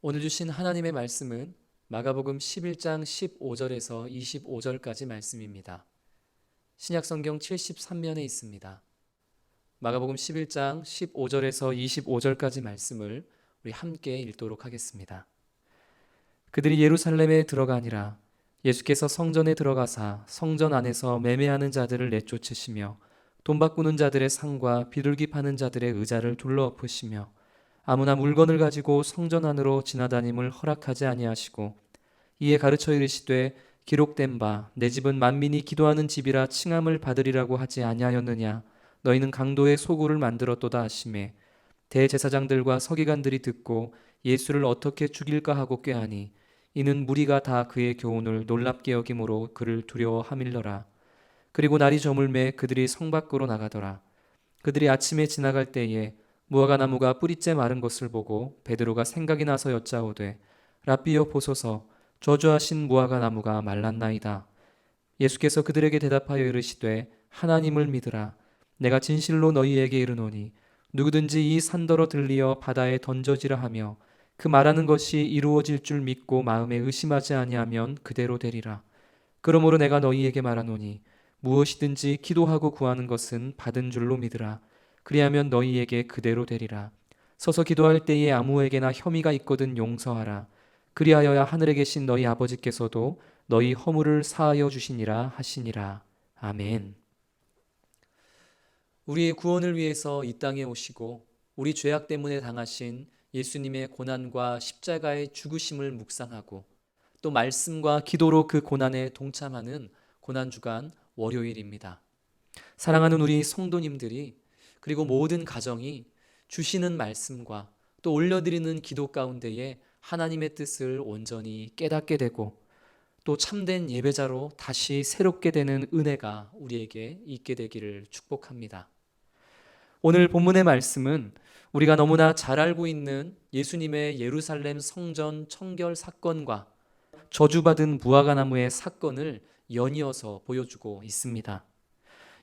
오늘 주신 하나님의 말씀은 마가복음 11장 15절에서 25절까지 말씀입니다. 신약성경 73면에 있습니다. 마가복음 11장 15절에서 25절까지 말씀을 우리 함께 읽도록 하겠습니다. 그들이 예루살렘에 들어가니라. 예수께서 성전에 들어가사 성전 안에서 매매하는 자들을 내쫓으시며 돈 바꾸는 자들의 상과 비둘기 파는 자들의 의자를 둘러엎으시며 아무나 물건을 가지고 성전 안으로 지나다님을 허락하지 아니하시고 이에 가르쳐 이르시되 기록된 바 내 집은 만민이 기도하는 집이라 칭함을 받으리라고 하지 아니하였느냐. 너희는 강도의 소굴을 만들었도다 하시매 대제사장들과 서기관들이 듣고 예수를 어떻게 죽일까 하고 꾀하니 이는 무리가 다 그의 교훈을 놀랍게 여김으로 그를 두려워함일러라. 그리고 날이 저물매 그들이 성 밖으로 나가더라. 그들이 아침에 지나갈 때에 무화과 나무가 뿌리째 마른 것을 보고 베드로가 생각이 나서 여짜오되 랍비여 보소서 저주하신 무화과 나무가 말랐나이다. 예수께서 그들에게 대답하여 이르시되 하나님을 믿으라. 내가 진실로 너희에게 이르노니 누구든지 이 산더러 들리어 바다에 던져지라 하며 그 말하는 것이 이루어질 줄 믿고 마음에 의심하지 아니하면 그대로 되리라. 그러므로 내가 너희에게 말하노니 무엇이든지 기도하고 구하는 것은 받은 줄로 믿으라. 그리하면 너희에게 그대로 되리라. 서서 기도할 때에 아무에게나 혐의가 있거든 용서하라. 그리하여야 하늘에 계신 너희 아버지께서도 너희 허물을 사하여 주시니라 하시니라. 아멘. 우리의 구원을 위해서 이 땅에 오시고 우리 죄악 때문에 당하신 예수님의 고난과 십자가의 죽으심을 묵상하고 또 말씀과 기도로 그 고난에 동참하는 고난주간 월요일입니다. 사랑하는 우리 성도님들이 그리고 모든 가정이 주시는 말씀과 또 올려드리는 기도 가운데에 하나님의 뜻을 온전히 깨닫게 되고 또 참된 예배자로 다시 새롭게 되는 은혜가 우리에게 있게 되기를 축복합니다. 오늘 본문의 말씀은 우리가 너무나 잘 알고 있는 예수님의 예루살렘 성전 청결 사건과 저주받은 무화과 나무의 사건을 연이어서 보여주고 있습니다.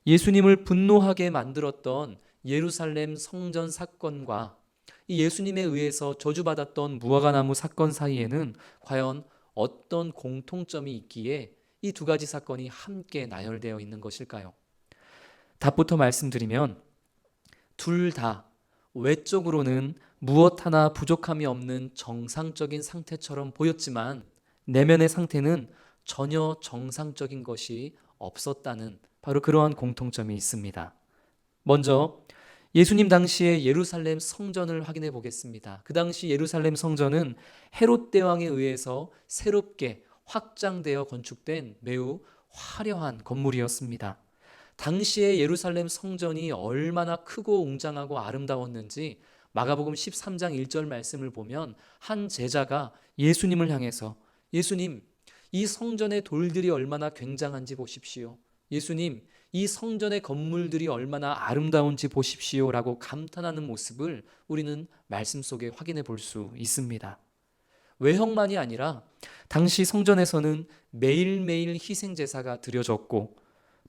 예수님을 분노하게 만들었던 예루살렘 성전 사건과 이 예수님에 의해서 저주받았던 무화과 나무 사건 사이에는 과연 어떤 공통점이 있기에 이 두 가지 사건이 함께 나열되어 있는 것일까요? 답부터 말씀드리면 둘 다 외적으로는 무엇 하나 부족함이 없는 정상적인 상태처럼 보였지만 내면의 상태는 전혀 정상적인 것이 없었다는 바로 그러한 공통점이 있습니다. 먼저 예수님 당시의 예루살렘 성전을 확인해 보겠습니다. 그 당시 예루살렘 성전은 헤롯 대왕에 의해서 새롭게 확장되어 건축된 매우 화려한 건물이었습니다. 당시의 예루살렘 성전이 얼마나 크고 웅장하고 아름다웠는지 마가복음 13장 1절 말씀을 보면 한 제자가 예수님을 향해서 예수님, 이 성전의 돌들이 얼마나 굉장한지 보십시오. 예수님, 이 성전의 건물들이 얼마나 아름다운지 보십시오 라고 감탄하는 모습을 우리는 말씀 속에 확인해 볼 수 있습니다. 외형만이 아니라 당시 성전에서는 매일매일 희생제사가 드려졌고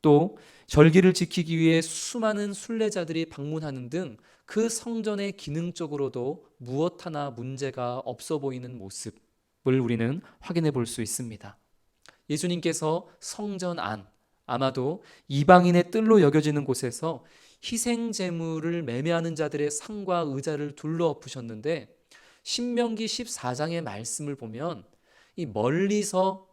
또 절기를 지키기 위해 수많은 순례자들이 방문하는 등 그 성전의 기능적으로도 무엇 하나 문제가 없어 보이는 모습을 우리는 확인해 볼 수 있습니다. 예수님께서 성전 안, 아마도 이방인의 뜰로 여겨지는 곳에서 희생 제물을 매매하는 자들의 상과 의자를 둘러엎으셨는데 신명기 14장의 말씀을 보면 이 멀리서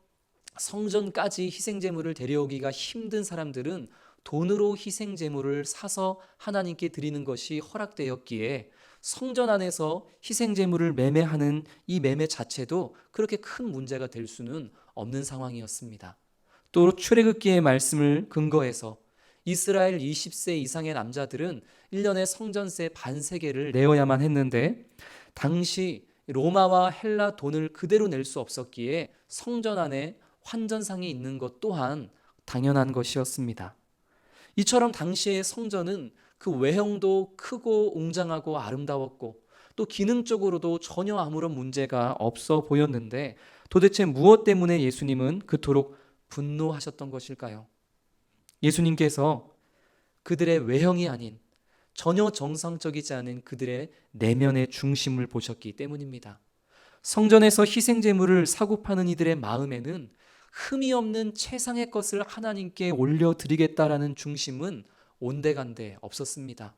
성전까지 희생 제물을 데려오기가 힘든 사람들은 돈으로 희생 제물을 사서 하나님께 드리는 것이 허락되었기에 성전 안에서 희생 제물을 매매하는 이 매매 자체도 그렇게 큰 문제가 될 수는 없는 상황이었습니다. 또 출애굽기의 말씀을 근거해서 이스라엘 20세 이상의 남자들은 1년에 성전세 반세겔을 내어야만 했는데 당시 로마와 헬라 돈을 그대로 낼 수 없었기에 성전 안에 환전상이 있는 것 또한 당연한 것이었습니다. 이처럼 당시의 성전은 그 외형도 크고 웅장하고 아름다웠고 또 기능적으로도 전혀 아무런 문제가 없어 보였는데 도대체 무엇 때문에 예수님은 그토록 분노하셨던 것일까요? 예수님께서 그들의 외형이 아닌 전혀 정상적이지 않은 그들의 내면의 중심을 보셨기 때문입니다. 성전에서 희생 제물을 사고 파는 이들의 마음에는 흠이 없는 최상의 것을 하나님께 올려드리겠다라는 중심은 온데간데 없었습니다.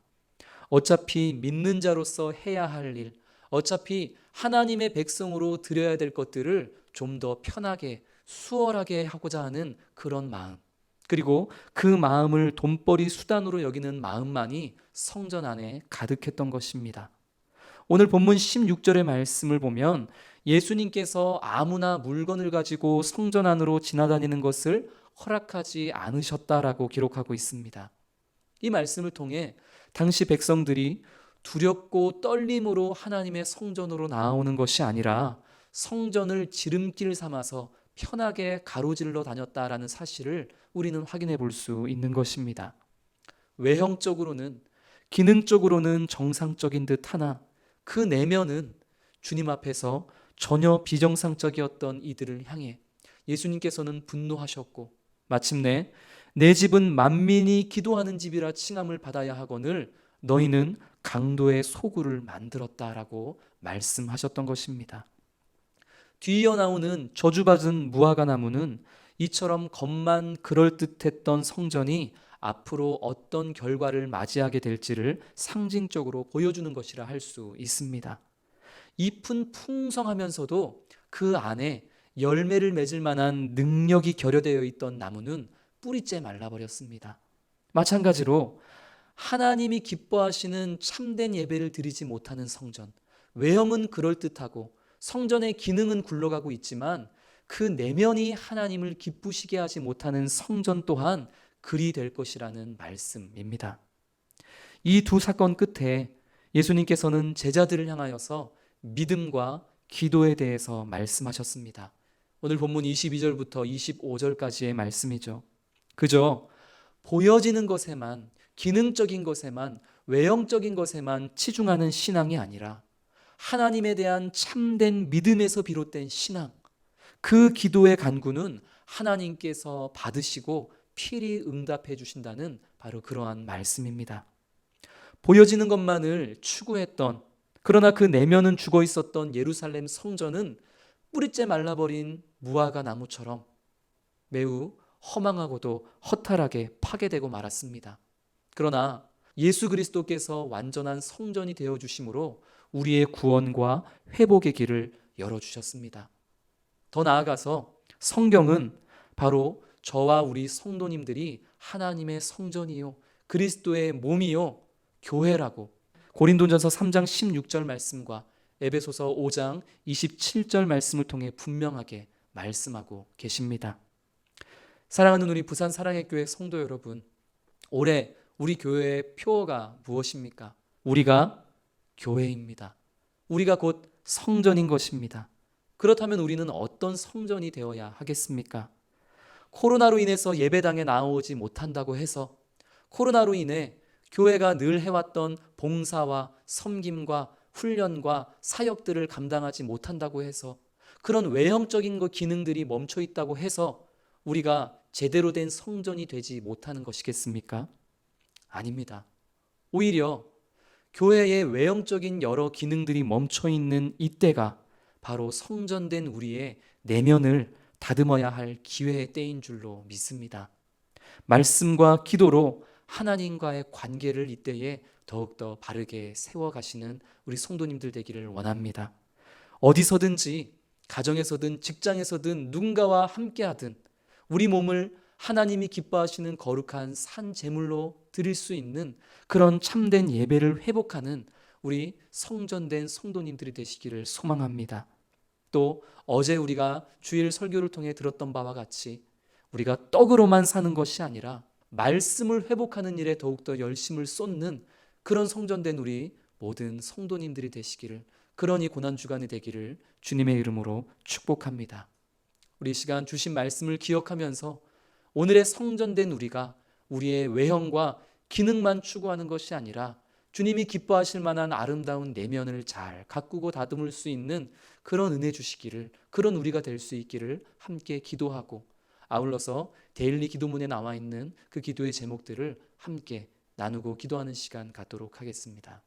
어차피 믿는 자로서 해야 할 일, 어차피 하나님의 백성으로 드려야 될 것들을 좀 더 편하게 수월하게 하고자 하는 그런 마음, 그리고 그 마음을 돈벌이 수단으로 여기는 마음만이 성전 안에 가득했던 것입니다. 오늘 본문 16절의 말씀을 보면 예수님께서 아무나 물건을 가지고 성전 안으로 지나다니는 것을 허락하지 않으셨다라고 기록하고 있습니다. 이 말씀을 통해 당시 백성들이 두렵고 떨림으로 하나님의 성전으로 나아오는 것이 아니라 성전을 지름길 삼아서 편하게 가로질러 다녔다라는 사실을 우리는 확인해 볼 수 있는 것입니다. 외형적으로는, 기능적으로는 정상적인 듯 하나 그 내면은 주님 앞에서 전혀 비정상적이었던 이들을 향해 예수님께서는 분노하셨고, 마침내 내 집은 만민이 기도하는 집이라 칭함을 받아야 하거늘 너희는 강도의 소굴을 만들었다라고 말씀하셨던 것입니다. 뒤이어 나오는 저주받은 무화과 나무는 이처럼 겉만 그럴듯했던 성전이 앞으로 어떤 결과를 맞이하게 될지를 상징적으로 보여주는 것이라 할 수 있습니다. 잎은 풍성하면서도 그 안에 열매를 맺을 만한 능력이 결여되어 있던 나무는 뿌리째 말라버렸습니다. 마찬가지로 하나님이 기뻐하시는 참된 예배를 드리지 못하는 성전, 외형은 그럴듯하고 성전의 기능은 굴러가고 있지만 그 내면이 하나님을 기쁘시게 하지 못하는 성전 또한 그리 될 것이라는 말씀입니다. 이 두 사건 끝에 예수님께서는 제자들을 향하여서 믿음과 기도에 대해서 말씀하셨습니다. 오늘 본문 22절부터 25절까지의 말씀이죠. 그저 보여지는 것에만, 기능적인 것에만, 외형적인 것에만 치중하는 신앙이 아니라 하나님에 대한 참된 믿음에서 비롯된 신앙, 그 기도의 간구는 하나님께서 받으시고 필히 응답해 주신다는 바로 그러한 말씀입니다. 보여지는 것만을 추구했던, 그러나 그 내면은 죽어 있었던 예루살렘 성전은 뿌리째 말라버린 무화과 나무처럼 매우 허망하고도 허탈하게 파괴되고 말았습니다. 그러나 예수 그리스도께서 완전한 성전이 되어 주심으로 우리의 구원과 회복의 길을 열어주셨습니다. 더 나아가서 성경은 바로 저와 우리 성도님들이 하나님의 성전이요 그리스도의 몸이요 교회라고 고린도전서 3장 16절 말씀과 에베소서 5장 27절 말씀을 통해 분명하게 말씀하고 계십니다. 사랑하는 우리 부산 사랑의 교회 성도 여러분, 올해 우리 교회의 표어가 무엇입니까? 우리가 교회입니다. 우리가 곧 성전인 것입니다. 그렇다면 우리는 어떤 성전이 되어야 하겠습니까? 코로나로 인해서 예배당에 나오지 못한다고 해서, 코로나로 인해 교회가 늘 해왔던 봉사와 섬김과 훈련과 사역들을 감당하지 못한다고 해서, 그런 외형적인 기능들이 멈춰 있다고 해서 우리가 제대로 된 성전이 되지 못하는 것이겠습니까? 아닙니다. 오히려 교회의 외형적인 여러 기능들이 멈춰 있는 이때가 바로 성전된 우리의 내면을 다듬어야 할 기회의 때인 줄로 믿습니다. 말씀과 기도로 하나님과의 관계를 이때에 더욱더 바르게 세워가시는 우리 성도님들 되기를 원합니다. 어디서든지, 가정에서든 직장에서든 누군가와 함께하든 우리 몸을 하나님이 기뻐하시는 거룩한 산 제물로 드릴 수 있는 그런 참된 예배를 회복하는 우리 성전된 성도님들이 되시기를 소망합니다. 또 어제 우리가 주일 설교를 통해 들었던 바와 같이 우리가 떡으로만 사는 것이 아니라 말씀을 회복하는 일에 더욱더 열심을 쏟는 그런 성전된 우리 모든 성도님들이 되시기를, 그러니 고난주간이 되기를 주님의 이름으로 축복합니다. 우리 시간 주신 말씀을 기억하면서 오늘의 성전된 우리가 우리의 외형과 기능만 추구하는 것이 아니라 주님이 기뻐하실 만한 아름다운 내면을 잘 가꾸고 다듬을 수 있는 그런 은혜 주시기를, 그런 우리가 될 수 있기를 함께 기도하고, 아울러서 데일리 기도문에 나와 있는 그 기도의 제목들을 함께 나누고 기도하는 시간 갖도록 하겠습니다.